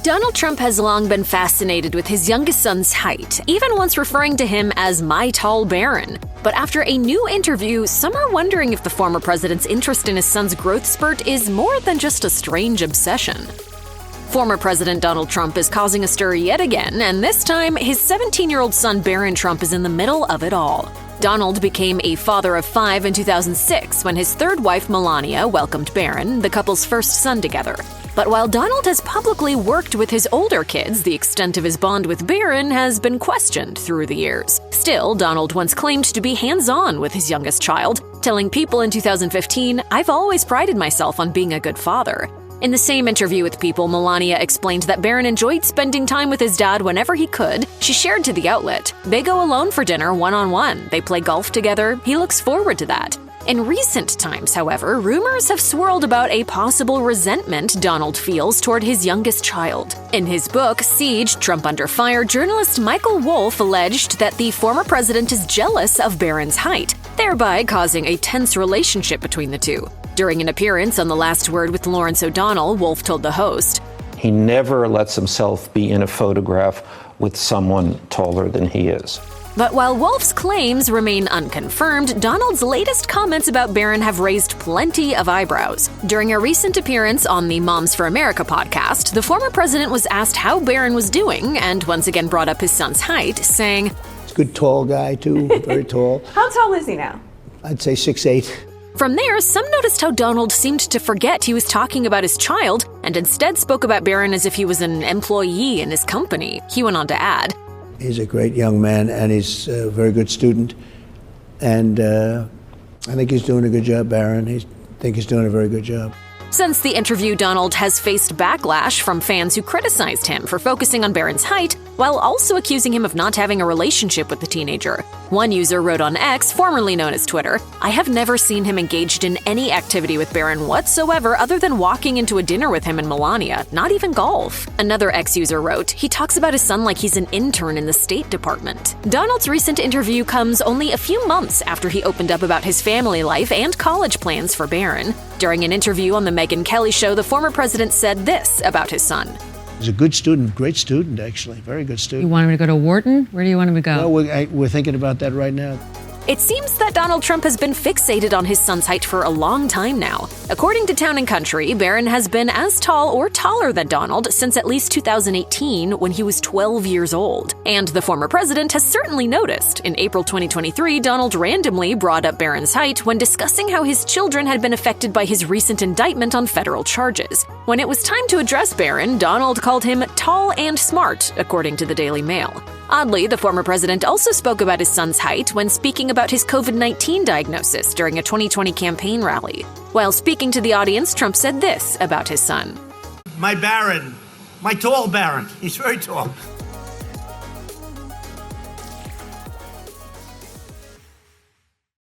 Donald Trump has long been fascinated with his youngest son's height, even once referring to him as "my tall Barron." But after a new interview, some are wondering if the former president's interest in his son's growth spurt is more than just a strange obsession. Former President Donald Trump is causing a stir yet again, and this time, his 17-year-old son Barron Trump is in the middle of it all. Donald became a father of 5 in 2006 when his third wife Melania welcomed Barron, the couple's first son, together. But while Donald has publicly worked with his older kids, the extent of his bond with Barron has been questioned through the years. Still, Donald once claimed to be hands-on with his youngest child, telling People in 2015, "I've always prided myself on being a good father." In the same interview with People, Melania explained that Barron enjoyed spending time with his dad whenever he could. She shared to the outlet, "They go alone for dinner one-on-one. They play golf together. He looks forward to that." In recent times, however, rumors have swirled about a possible resentment Donald feels toward his youngest child. In his book, Siege, Trump Under Fire, journalist Michael Wolff alleged that the former president is jealous of Barron's height, thereby causing a tense relationship between the two. During an appearance on The Last Word with Lawrence O'Donnell, Wolff told the host, "He never lets himself be in a photograph with someone taller than he is." But while Wolff's claims remain unconfirmed, Donald's latest comments about Barron have raised plenty of eyebrows. During a recent appearance on the Moms for America podcast, the former president was asked how Barron was doing and once again brought up his son's height, saying, "He's a good tall guy, too, very tall." How tall is he now? I'd say 6'8". From there, some noticed how Donald seemed to forget he was talking about his child and instead spoke about Barron as if he was an employee in his company. He went on to add, "He's a great young man, and he's a very good student. And I think he's doing a good job, Barron. I think he's doing a very good job." Since the interview, Donald has faced backlash from fans who criticized him for focusing on Barron's height, while also accusing him of not having a relationship with the teenager. One user wrote on X, formerly known as Twitter, "I have never seen him engaged in any activity with Barron whatsoever other than walking into a dinner with him and Melania, not even golf." Another X user wrote, "He talks about his son like he's an intern in the State Department." Donald's recent interview comes only a few months after he opened up about his family life and college plans for Barron. During an interview on the Megyn Kelly Show, the former president said this about his son. He's a good student, great student, actually, very good student. You want him to go to Wharton? Where do you want him to go? Well, we're thinking about that right now. It seems that Donald Trump has been fixated on his son's height for a long time now. According to Town & Country, Barron has been as tall or taller than Donald since at least 2018 when he was 12 years old. And the former president has certainly noticed. In April 2023, Donald randomly brought up Barron's height when discussing how his children had been affected by his recent indictment on federal charges. When it was time to address Barron, Donald called him tall and smart, according to the Daily Mail. Oddly, the former president also spoke about his son's height when speaking about his COVID-19 diagnosis during a 2020 campaign rally. While speaking to the audience, Trump said this about his son. "My Barron, my tall Barron, he's very tall.